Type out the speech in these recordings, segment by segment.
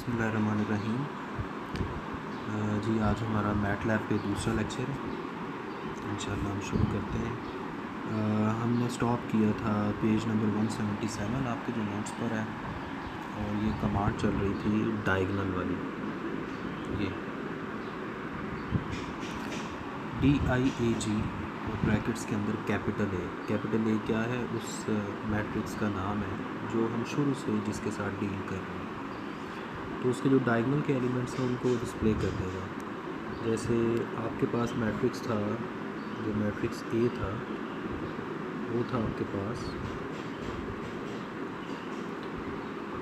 बिस्मिल्लाहिर्रहमानिर्रहीम। जी आज हमारा मैट लैब पे दूसरा लेक्चर है। इंशाल्लाह हम शुरू करते हैं। हमने स्टॉप किया था पेज नंबर 177 आपके जो नोट्स पर है, और ये कमांड चल रही थी डायगनल वाली। ये DIAG और ब्रैकेट्स के अंदर कैपिटल ए क्या है? उस मैट्रिक्स का नाम है जो हम शुरू से जिसके साथ डील कर रहे हैं। तो उसके जो डायगनल के एलिमेंट्स हैं उनको डिस्प्ले कर देगा। जैसे आपके पास मैट्रिक्स था, जो मैट्रिक्स ए था वो था आपके पास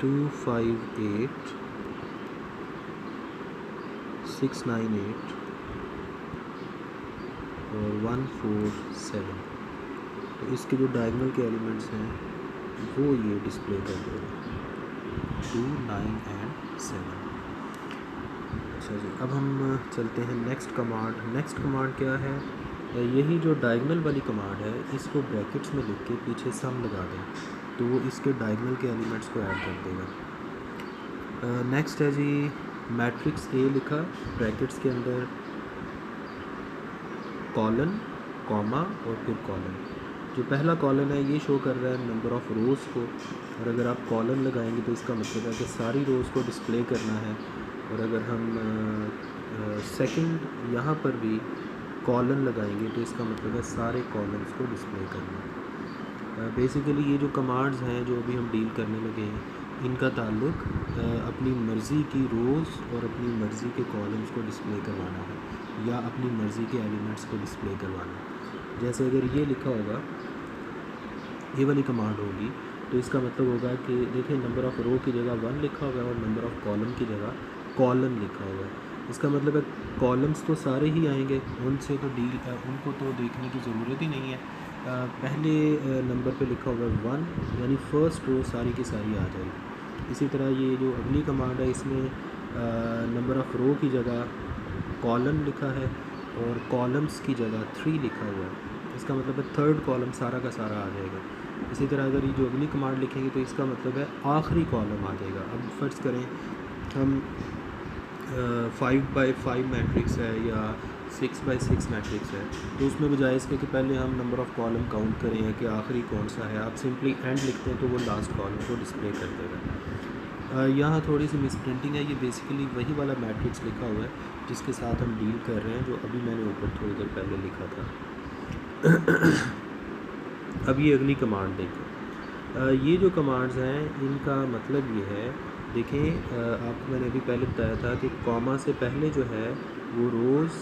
2 5 8 6 9 8 और 1 4 7। तो इसके जो डायगनल के एलिमेंट्स हैं वो ये डिस्प्ले कर देगा 2 9 एंड 7। अच्छा जी, अब हम चलते हैं नेक्स्ट कमांड क्या है? यही जो डायगनल वाली कमांड है इसको ब्रैकेट्स में लिख के पीछे सम लगा दें तो वो इसके डायगनल के एलिमेंट्स को ऐड कर देगा। नेक्स्ट है जी, मैट्रिक्स ए लिखा, ब्रैकेट्स के अंदर कॉलन, कॉमा और फिर कॉलन। जो पहला कॉलन है ये शो कर रहा है नंबर ऑफ़ रोज़ को, और अगर आप कॉलन लगाएंगे तो इसका मतलब है कि सारी रोज़ को डिस्प्ले करना है। और अगर हम सेकंड यहाँ पर भी कॉलन लगाएंगे तो इसका मतलब है सारे कॉलम्स को डिस्प्ले करना। बेसिकली ये जो कमांड्स हैं जो अभी हम डील करने लगे हैं, इनका ताल्लुक अपनी मर्ज़ी की रोज़ और अपनी मर्ज़ी के कॉलम्स को डिस्प्ले करवाना है, या अपनी मर्ज़ी के एलिमेंट्स को डिस्प्ले करवाना। जैसे अगर ये लिखा होगा, ये वाली कमांड होगी तो इसका मतलब होगा कि देखिए नंबर ऑफ़ रो की जगह 1 लिखा हुआ है और नंबर ऑफ़ कॉलम की जगह कॉलन लिखा हुआ है। इसका मतलब है कॉलम्स तो सारे ही आएंगे, उनको तो देखने की ज़रूरत ही नहीं है। पहले नंबर पे लिखा हुआ है 1, यानी फ़र्स्ट रो सारी की सारी आ जाएगी। इसी तरह ये जो अगली कमांड है इसमें नंबर ऑफ़ रो की जगह कॉलन लिखा है और कॉलम्स की जगह 3 लिखा हुआ है। इसका मतलब है थर्ड कॉलम सारा का सारा आ जाएगा। इसी तरह अगर ये जो अगली कमांड लिखेंगे तो इसका मतलब है आखिरी कॉलम आ जाएगा। अब फ़र्ज़ करें हम 5x5 मैट्रिक्स है या 6x6 मैट्रिक्स है, तो उसमें बजाय इसके कि पहले हम नंबर ऑफ़ कॉलम काउंट करें या कि आखिरी कौन सा है, आप सिंपली एंड लिखते हैं तो वो लास्ट कॉलम को डिस्प्ले कर देगा। यहाँ थोड़ी सी मिस प्रिंटिंग है, ये बेसिकली वही वाला मैट्रिक्स लिखा हुआ है जिसके साथ हम डील कर रहे हैं, जो अभी मैंने ऊपर थोड़ी देर पहले लिखा था। अब ये अगली कमांड देखें। ये जो कमांड्स हैं इनका मतलब ये है, देखें आपको मैंने अभी पहले बताया था कि कॉमा से पहले जो है वो रोज़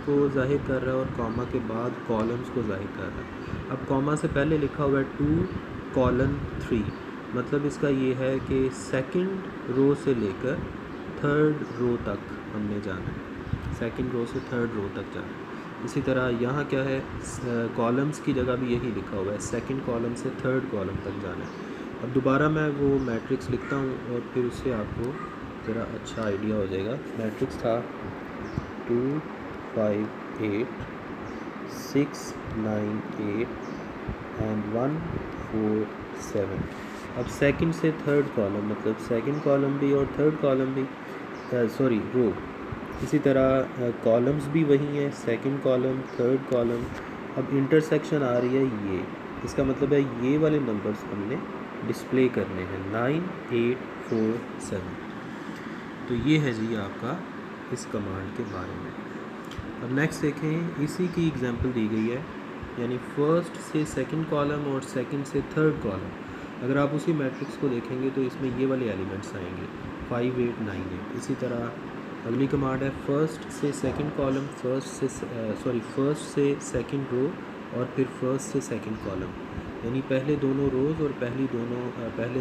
को ज़ाहिर कर रहा है और कॉमा के बाद कॉलम्स को ज़ाहिर कर रहा है। अब कॉमा से पहले लिखा हुआ है 2 कॉलन 3, मतलब इसका ये है कि सेकंड रो से लेकर थर्ड रो तक हमने जाना है, सेकंड रो से थर्ड रो तक जाना है। इसी तरह यहाँ क्या है, कॉलम्स की जगह भी यही लिखा हुआ है, सेकंड कॉलम से थर्ड कॉलम तक जाना है। अब दोबारा मैं वो मैट्रिक्स लिखता हूँ और फिर उससे आपको ज़रा अच्छा आइडिया हो जाएगा। मैट्रिक्स था 2 5 8 6 9 8 एंड 1 4 7। अब सेकंड से थर्ड कॉलम, मतलब सेकंड कॉलम भी और थर्ड कॉलम भी, रो। इसी तरह कॉलम्स भी वही हैं, सेकंड कॉलम थर्ड कॉलम। अब इंटरसेक्शन आ रही है ये, इसका मतलब है ये वाले नंबर्स हमने डिस्प्ले करने हैं 9 8 4 7। तो ये है जी आपका इस कमांड के बारे में। अब नेक्स्ट देखें, इसी की एग्जांपल दी गई है, यानी फर्स्ट से सेकंड कॉलम और सेकंड से थर्ड कॉलम। अगर आप उसी मैट्रिक्स को देखेंगे तो इसमें ये वाले एलिमेंट्स आएंगे 5 8 9 8। इसी तरह अगली कमांड है फर्स्ट से सेकंड कॉलम, फर्स्ट से सेकंड रो और फिर फर्स्ट से सेकंड कॉलम, यानी पहले दोनों रोज़ और पहले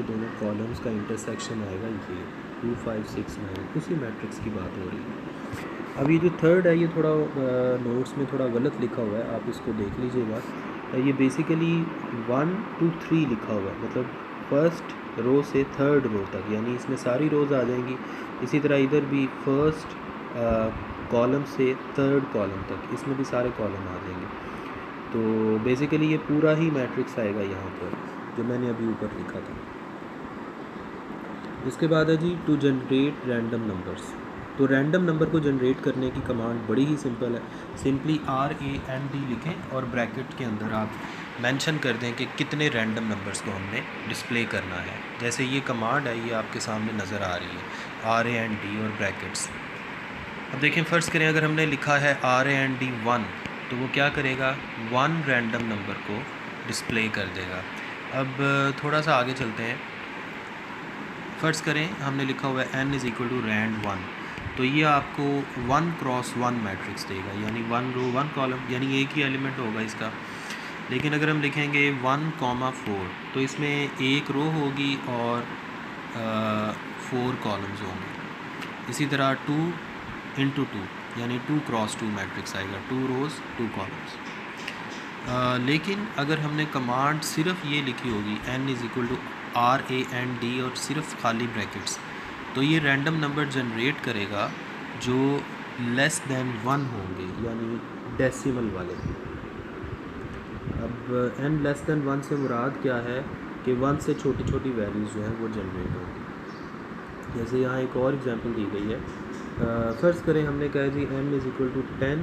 दोनों कॉलम्स का इंटरसेक्शन आएगा ये 2 5 6 9। उसी मैट्रिक्स की बात हो रही है। अब ये जो थर्ड है ये थोड़ा नोट्स में थोड़ा गलत लिखा हुआ है, आप इसको देख लीजिएगा। ये बेसिकली 1 2 3 लिखा हुआ है, मतलब फर्स्ट रो से थर्ड रो तक, यानी इसमें सारी रोज़ आ जाएंगी। इसी तरह इधर भी फर्स्ट कॉलम से थर्ड कॉलम तक, इसमें भी सारे कॉलम आ जाएंगे। तो बेसिकली ये पूरा ही मैट्रिक्स आएगा यहाँ पर जो मैंने अभी ऊपर लिखा था। इसके बाद है जी टू जनरेट रैंडम नंबर्स। तो रैंडम नंबर को जनरेट करने की कमांड बड़ी ही सिंपल है। सिंपली RAND लिखें और ब्रैकेट के अंदर आप मेंशन कर दें कि कितने रैंडम नंबर्स को हमने डिस्प्ले करना है। जैसे ये कमांड है, ये आपके सामने नज़र आ रही है, RAND और ब्रैकेट्स। अब देखें, फ़र्ज़ करें अगर हमने लिखा है RAND 1, तो वो क्या करेगा, 1 रैंडम नंबर को डिस्प्ले कर देगा। अब थोड़ा सा आगे चलते हैं। फ़र्ज़ करें हमने लिखा हुआ है n = rand1, तो ये आपको 1 क्रॉस 1 मैट्रिक्स देगा, यानी 1 रो 1 कॉलम, यानी एक ही एलिमेंट होगा इसका। लेकिन अगर हम लिखेंगे 1,4, तो इसमें एक रो होगी और 4 कॉलम्स होंगे। इसी तरह 2 × 2, यानी 2 क्रॉस 2 मैट्रिक्स आएगा, 2 रोज़ 2 कॉलम्स। लेकिन अगर हमने कमांड सिर्फ ये लिखी होगी n = RAND और सिर्फ खाली ब्रैकेट्स, तो ये रैंडम नंबर जनरेट करेगा जो लेस दैन 1 होंगे, यानी डेसिमल वाले। अब n लेस दैन 1 से मुराद क्या है कि 1 से छोटी छोटी वैल्यूज़ जो हैं वो जनरेट होंगी। जैसे यहाँ एक और एग्जांपल दी गई है। फ़र्ज़ करें हमने कहा जी n = 10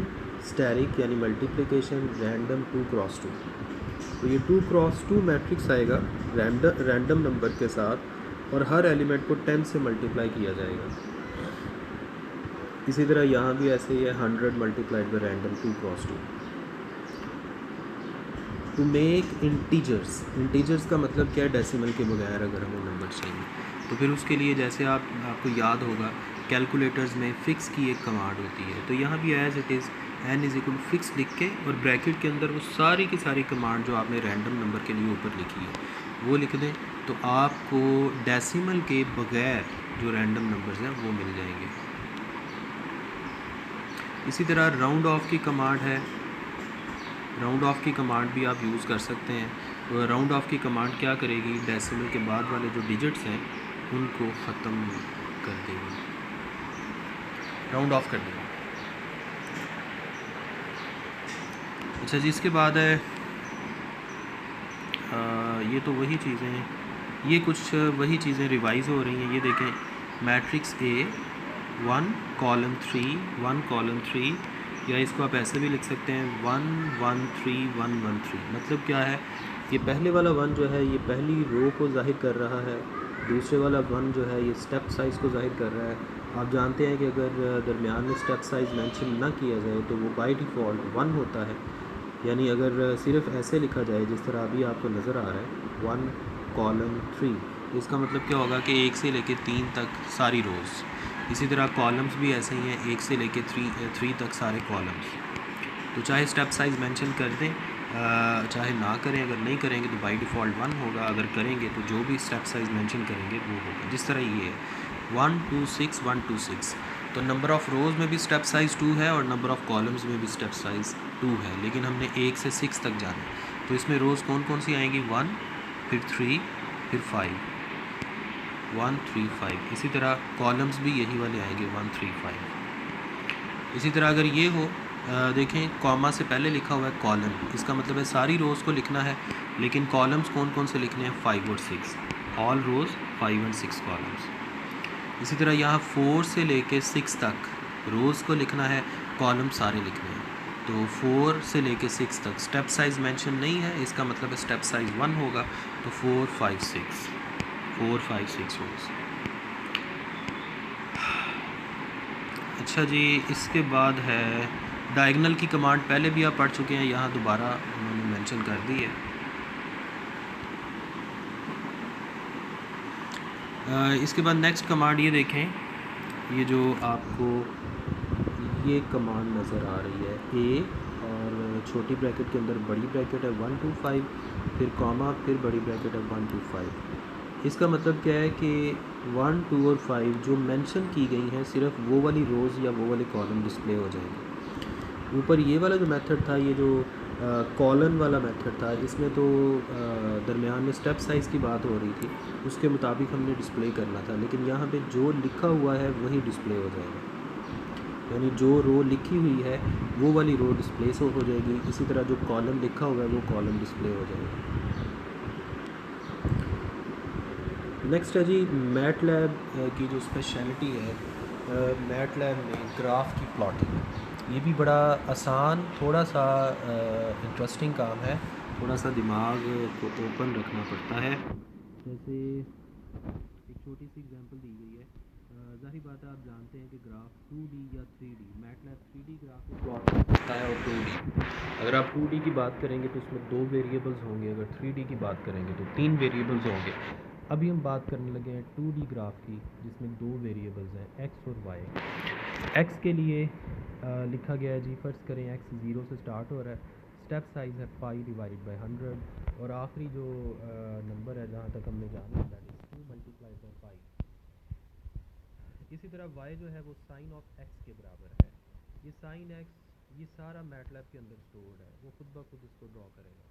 स्टैरिक, यानी मल्टीप्लिकेशन रैंडम 2 क्रॉस 2, तो ये 2 क्रॉस 2 मैट्रिक्स आएगा रैंडम नंबर के साथ, और हर एलिमेंट को 10 से मल्टीप्लाई किया जाएगा। इसी तरह यहाँ भी ऐसे ही है, 100 multiplied by random 2 cross 2। To make integers का मतलब क्या है, डेसिमल के बगैर अगर हमें नंबर चाहिए, तो फिर उसके लिए जैसे आपको याद होगा कैलकुलेटर्स में फ़िक्स की एक कमांड होती है, तो यहाँ भी as it is n = fix लिख के और ब्रैकेट के अंदर वो सारी की सारी कमांड जो आपने रैंडम नंबर के लिए ऊपर लिखी है वो लिख दें, तो आपको डेसिमल के बगैर जो रैंडम नंबर्स हैं वो मिल जाएंगे। इसी तरह राउंड ऑफ की कमांड है, राउंड ऑफ की कमांड भी आप यूज़ कर सकते हैं। तो राउंड ऑफ की कमांड क्या करेगी, डेसिमल के बाद वाले जो डिजिट्स हैं उनको ख़त्म कर देगी, राउंड ऑफ कर देगी। अच्छा जी, इसके बाद है ये तो वही चीज़ें हैं, ये कुछ वही चीज़ें रिवाइज़ हो रही हैं। ये देखें, मैट्रिक्स A 1 कॉलम 3 1 कॉलम 3, या इसको आप ऐसे भी लिख सकते हैं 1 1 3 1 1 3। मतलब क्या है, ये पहले वाला 1 जो है ये पहली रो को ज़ाहिर कर रहा है, दूसरे वाला 1 जो है ये स्टेप साइज़ को ज़ाहिर कर रहा है। आप जानते हैं कि अगर दरमियान में स्टेप साइज़ मेंशन ना किया जाए तो वो बाय डिफ़ॉल्ट 1 होता है, यानी अगर सिर्फ ऐसे लिखा जाए जिस तरह अभी आपको नज़र आ रहा है 1 कॉलम 3, इसका मतलब क्या होगा कि 1 से लेके 3 तक सारी रोज़। इसी तरह कॉलम्स भी ऐसे ही हैं, 1 से लेके 3 तक सारे कॉलम्स। तो चाहे स्टेप साइज़ मेंशन कर दें, चाहे ना करें, अगर नहीं करेंगे तो बाय डिफ़ॉल्ट 1 होगा, अगर करेंगे तो जो भी स्टेप साइज़ मेंशन करेंगे वो होगा। जिस तरह ये है 1 2 6 1 2 6, तो नंबर ऑफ़ रोज़ में भी स्टेप साइज़ 2 है और नंबर ऑफ़ कॉलम्स में भी स्टेप साइज़ 2 है, लेकिन हमने 1 से 6 तक जाना है। तो इसमें रोज़ कौन कौन सी आएंगी, 1 फिर 3 फिर 5, 1 3 5। इसी तरह कॉलम्स भी यही वाले आएंगे 1 3 5। इसी तरह अगर ये हो, देखें कॉमा से पहले लिखा हुआ है कॉलम, इसका मतलब है सारी रोज़ को लिखना है, लेकिन कॉलम्स कौन कौन से लिखने हैं, 5 और 6, ऑल रोज़ 5 और 6 कॉलम्स। इसी तरह यहाँ 4 से लेके 6 तक रोज़ को लिखना है, कॉलम सारे लिखने हैं। तो 4 से लेके 6 तक स्टेप साइज़ मेंशन नहीं है, इसका मतलब है स्टेप साइज़ 1 होगा, तो 4 5 6 रोज़। अच्छा जी, इसके बाद है डायगोनल की कमांड, पहले भी आप पढ़ चुके हैं, यहाँ दोबारा उन्होंने मेंशन कर दी है। इसके बाद नेक्स्ट कमांड ये देखें, ये जो आपको ये कमांड नज़र आ रही है, ए और छोटी ब्रैकेट के अंदर बड़ी ब्रैकेट है 1 2 5, फिर कॉमा, फिर बड़ी ब्रैकेट है 1 2 5। इसका मतलब क्या है कि 1 2 और 5 जो मेंशन की गई हैं सिर्फ वो वाली रोज़ या वो वाले कॉलम डिस्प्ले हो जाएंगे। ऊपर ये वाला जो मेथड था, ये जो कॉलन वाला मेथड था, इसमें तो दरमियान में स्टेप साइज़ की बात हो रही थी, उसके मुताबिक हमने डिस्प्ले करना था, लेकिन यहाँ पे जो लिखा हुआ है वही डिस्प्ले हो जाएगा, यानी जो रो लिखी हुई है वो वाली रो डिस्प्ले से हो जाएगी। इसी तरह जो कॉलम लिखा हुआ है वो कॉलम डिस्प्ले हो जाएगा। नेक्स्ट है जी मैट लैब की जो स्पेशलिटी है, मैट लैब में ग्राफ की प्लॉटिंग। ये भी बड़ा आसान, थोड़ा सा इंटरेस्टिंग काम है, थोड़ा सा दिमाग को ओपन रखना पड़ता है। जैसे एक छोटी सी एग्जांपल दी गई है, ज़ाहिर बात है आप जानते हैं कि ग्राफ 2D या 3D, मैटलैब 3D ग्राफ को प्लॉट कर सकता है और 2D। अगर आप 2D की बात करेंगे तो उसमें 2 वेरिएबल्स होंगे, अगर 3D की बात करेंगे तो 3 वेरिएबल्स होंगे। अभी हम बात करने लगे हैं 2D ग्राफ की, जिसमें 2 वेरिएबल्स हैं x और y। x के लिए लिखा गया है जी, फर्स्ट करें x 0 से स्टार्ट हो रहा है, स्टेप साइज़ है पाई डिवाइडेड बाई 100, और आखिरी जो नंबर है जहाँ तक हमने जाना है that is 2 multiply by pi. इसी तरह y जो है वो साइन ऑफ x के बराबर है। ये साइन x, ये सारा मैटलैब के अंदर स्टोर्ड है, वो खुद ब खुद इसको ड्रॉ करेगा।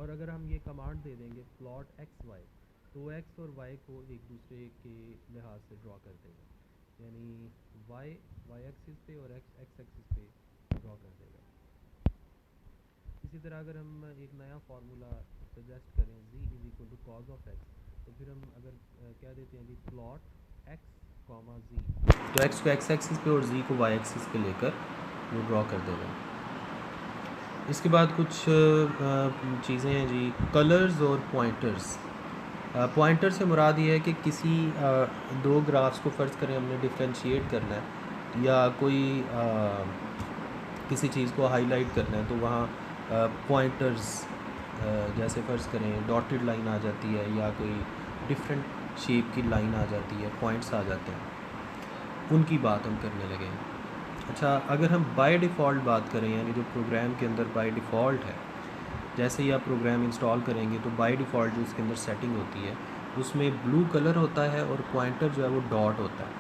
और अगर हम ये कमांड दे देंगे प्लॉट एक्स वाई, तो x और y को एक दूसरे के लिहाज से ड्रॉ कर देगा, यानी y एक्सिस पे और x एक्सिस पे ड्रॉ कर देगा। इसी तरह अगर हम एक नया फार्मूला सजेस्ट करें z is equal to cos of x, तो फिर हम अगर क्या देते हैं जी प्लॉट x कॉमा z, तो x को x एक्सिस पे और z को y एक्सिस पे लेकर वो ड्रॉ कर देगा। इसके बाद कुछ चीज़ें हैं जी, कलर्स और पॉइंटर्स। पॉइंटर से मुराद ये है कि किसी दो ग्राफ्स को फ़र्ज़ करें हमने डिफ्रेंशिएट करना है या कोई किसी चीज़ को हाईलाइट करना है, तो वहाँ पॉइंटर्स जैसे फ़र्ज़ करें डॉटेड लाइन आ जाती है या कोई डिफरेंट शेप की लाइन आ जाती है, पॉइंट्स आ जाते हैं, उनकी बात हम करने लगे हैं। अच्छा, अगर हम बाय डिफ़ॉल्ट बात करें, यानी जो प्रोग्राम के अंदर बाय डिफ़ॉल्ट है, जैसे ही आप प्रोग्राम इंस्टॉल करेंगे तो बाय डिफ़ॉल्ट जो उसके अंदर सेटिंग होती है उसमें ब्लू कलर होता है और पॉइंटर जो है वो डॉट होता है।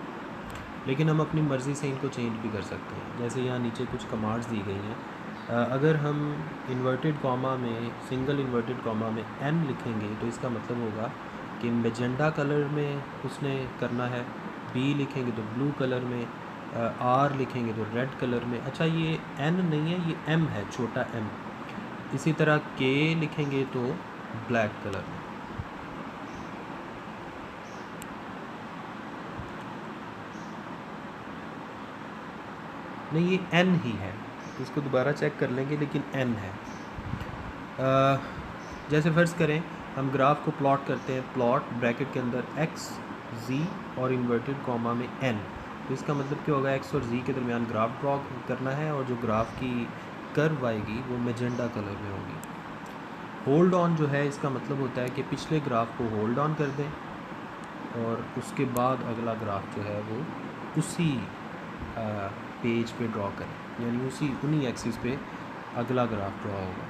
लेकिन हम अपनी मर्ज़ी से इनको चेंज भी कर सकते हैं। जैसे यहाँ नीचे कुछ कमांड्स दी गई हैं, अगर हम इन्वर्टेड कॉमा में, सिंगल इन्वर्टेड कॉमा में n लिखेंगे तो इसका मतलब होगा कि मैजेंडा कलर में उसने करना है, b लिखेंगे तो ब्लू कलर में, r लिखेंगे तो रेड कलर में। अच्छा, ये n नहीं है, ये m है, छोटा m। इसी तरह k लिखेंगे तो ब्लैक कलर में। नहीं, ये n ही है, इसको दोबारा चेक कर लेंगे, लेकिन n है। जैसे फ़र्ज़ करें हम ग्राफ को प्लॉट करते हैं, प्लॉट ब्रैकेट के अंदर x z और इन्वर्टेड कॉमा में n, तो इसका मतलब क्या होगा, x और z के दरमियान ग्राफ ड्रॉ करना है और जो ग्राफ की कर्व आएगी वो मैजेंडा कलर में होगी। होल्ड ऑन जो है, इसका मतलब होता है कि पिछले ग्राफ को होल्ड ऑन कर दें और उसके बाद अगला ग्राफ जो है वो उसी पेज पे ड्रॉ करें, यानी उन्हीं एक्सिस पे अगला ग्राफ ड्रॉ होगा।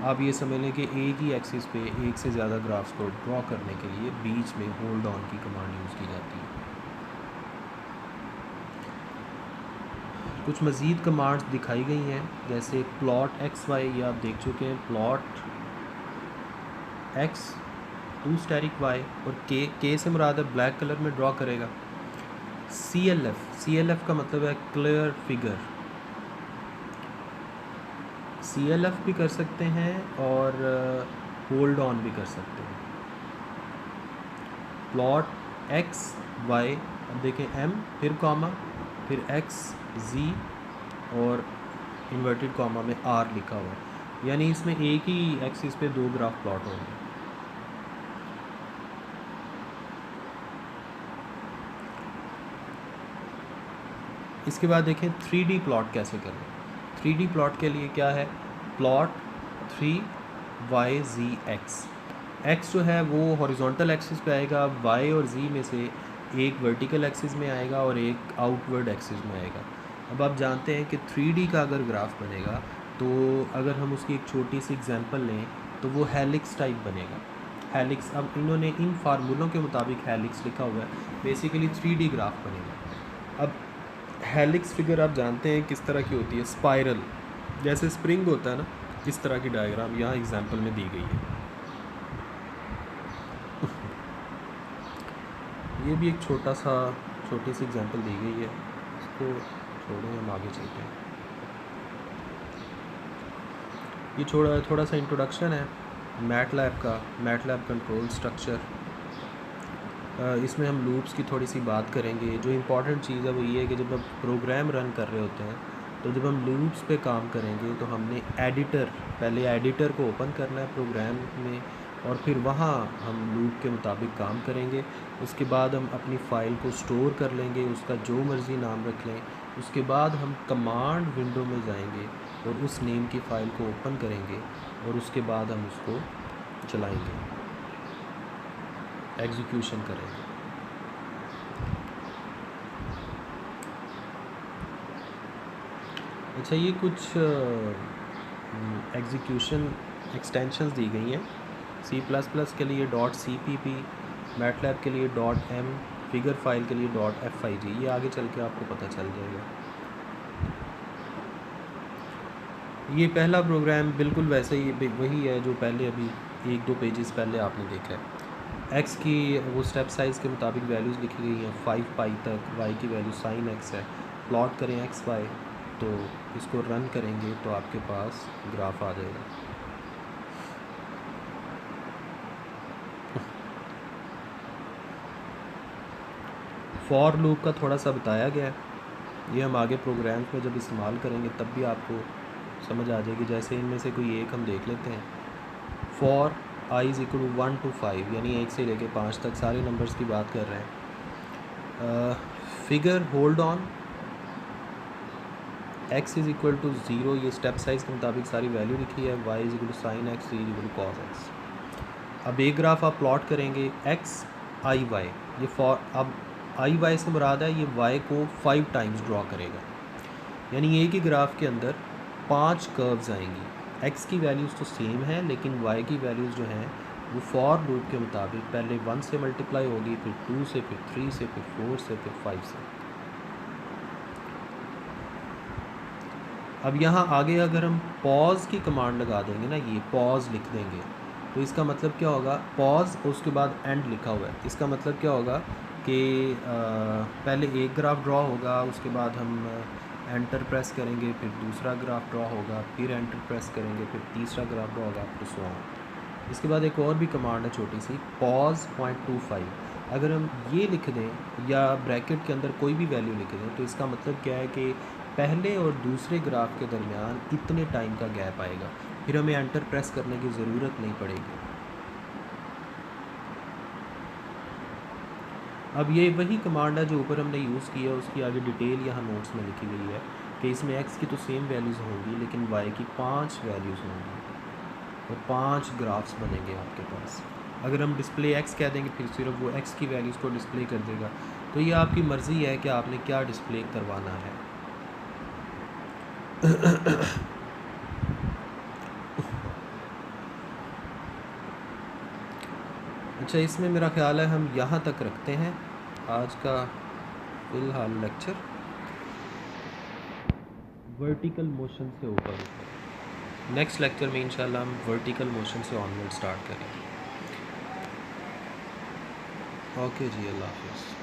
आप ये समझ लें कि एक ही एक्सिस पे एक से ज़्यादा ग्राफ्स को ड्रॉ करने के लिए बीच में होल्ड ऑन की कमांड यूज़ की जाती है। कुछ मज़ीद कमांड्स दिखाई गई हैं, जैसे प्लॉट एक्स वाई, ये आप देख चुके हैं, plot X to static Y, और के से मुराद है ब्लैक कलर में ड्रॉ करेगा। CLF का मतलब है क्लियर फिगर, CLF भी कर सकते हैं और होल्ड ऑन भी कर सकते हैं। प्लॉट एक्स वाई, अब देखें m फिर कॉमा फिर x z और इन्वर्टेड कॉमा में r लिखा हुआ है, यानी इसमें एक ही एक्सिस पे दो ग्राफ प्लॉट होंगे। इसके बाद देखें 3D प्लॉट कैसे करें। 3D प्लॉट के लिए क्या है, प्लॉट 3yz x जो है वो हॉरिजॉन्टल एक्सिस पे आएगा, y और z में से एक वर्टिकल एक्सिस में आएगा और एक आउटवर्ड एक्सिस में आएगा। अब आप जानते हैं कि 3D का अगर ग्राफ बनेगा तो अगर हम उसकी एक छोटी सी एग्जांपल लें तो वो हेलिक्स टाइप बनेगा। हेलिक्स, अब इन्होंने इन फार्मूलों के मुताबिक हेलिक्स लिखा हुआ है, बेसिकली 3D ग्राफ बनेगा। अब हेलिक्स फिगर आप जानते हैं किस तरह की होती है, स्पाइरल, जैसे स्प्रिंग होता है ना, इस तरह की डायग्राम यहाँ एग्जांपल में दी गई है। ये भी एक छोटी सी एग्जांपल दी गई है, इसको छोड़ें, हम आगे चलते हैं। ये थोड़ा सा इंट्रोडक्शन है, मैटलैब कंट्रोल स्ट्रक्चर, इसमें हम लूप्स की थोड़ी सी बात करेंगे। जो इम्पॉर्टेंट चीज़ है वो ये है कि जब हम प्रोग्राम रन कर रहे होते हैं तो जब हम लूप्स पे काम करेंगे तो हमने पहले एडिटर को ओपन करना है प्रोग्राम में, और फिर वहाँ हम लूप के मुताबिक काम करेंगे। उसके बाद हम अपनी फ़ाइल को स्टोर कर लेंगे, उसका जो मर्ज़ी नाम रख लें। उसके बाद हम कमांड विंडो में जाएंगे और उस नेम की फ़ाइल को ओपन करेंगे और उसके बाद हम उसको चलाएंगे, एग्जीक्यूशन करेंगे। अच्छा, ये कुछ एग्जीक्यूशन एक्सटेंशंस दी गई हैं। C++ के लिए .cpp, मैटलैब के लिए .m, फिगर फाइल के लिए .fig। ये आगे चल के आपको पता चल जाएगा। ये पहला प्रोग्राम बिल्कुल वैसे ही वही है जो पहले अभी 1-2 पेजेस पहले आपने देखा है। x की वो स्टेप साइज़ के मुताबिक वैल्यूज़ लिखी गई हैं 5 पाई तक। y की वैल्यू sin x है। प्लॉट करें x y, तो इसको रन करेंगे तो आपके पास ग्राफ आ जाएगा। फॉर लूप का थोड़ा सा बताया गया है, ये हम आगे प्रोग्राम्स में जब इस्तेमाल करेंगे तब भी आपको समझ आ जाएगी। जैसे इनमें से कोई एक हम देख लेते हैं। फॉर i = 1 to 5, यानी 1 से लेके 5 तक सारे नंबर्स की बात कर रहे हैं। फिगर होल्ड ऑन x = 0, ये स्टेप साइज़ के मुताबिक सारी वैल्यू लिखी है। y = sin x, z = cos x। अब एक ग्राफ आप प्लॉट करेंगे x i y, ये फॉर अब i y से मुराद है ये y को 5 टाइम्स ड्रॉ करेगा, यानी एक ही ग्राफ के अंदर 5 कर्व्स आएंगी। x की वैल्यूज़ तो सेम है लेकिन y की वैल्यूज़ जो हैं वो फॉर लूप के मुताबिक पहले 1 से मल्टीप्लाई होगी, फिर 2 से, फिर 3 से, फिर 4 से, फिर 5 से। अब यहाँ आगे अगर हम पॉज की कमांड लगा देंगे ना, ये पॉज लिख देंगे, तो इसका मतलब क्या होगा, पॉज उसके बाद एंड लिखा हुआ है, इसका मतलब क्या होगा कि पहले एक ग्राफ ड्रॉ होगा, उसके बाद हम एंटर प्रेस करेंगे, फिर दूसरा ग्राफ ड्रॉ होगा, फिर एंटर प्रेस करेंगे, फिर तीसरा ग्राफ ड्रॉ होगा, फिर सो ऑन। इसके बाद एक और भी कमांड है छोटी सी, पॉज .25। अगर हम ये लिख दें या ब्रैकेट के अंदर कोई भी वैल्यू लिख दें तो इसका मतलब क्या है कि पहले और दूसरे ग्राफ के दरमियान इतने टाइम का गैप आएगा, फिर हमें एंटर प्रेस करने की ज़रूरत नहीं पड़ेगी। अब ये वही कमांड है जो ऊपर हमने यूज़ किया, उसकी आगे डिटेल यहाँ नोट्स में लिखी गई है कि इसमें x की तो सेम वैल्यूज़ होंगी लेकिन y की 5 वैल्यूज़ होंगी और 5 ग्राफ्स बनेंगे आपके पास। अगर हम डिस्प्ले x कह देंगे फिर सिर्फ वो x की वैल्यूज़ को डिस्प्ले कर देगा। तो ये आपकी मर्ज़ी है कि आपने क्या डिस्प्ले करवाना है। अच्छा, इसमें मेरा ख़्याल है हम यहाँ तक रखते हैं आज का फ़िलहाल लेक्चर। वर्टिकल मोशन से ऊपर नेक्स्ट लेक्चर में इंशाल्लाह हम वर्टिकल मोशन से ऑनवर्ड स्टार्ट करेंगे। ओके जी, अल्लाह हाफ़िज़।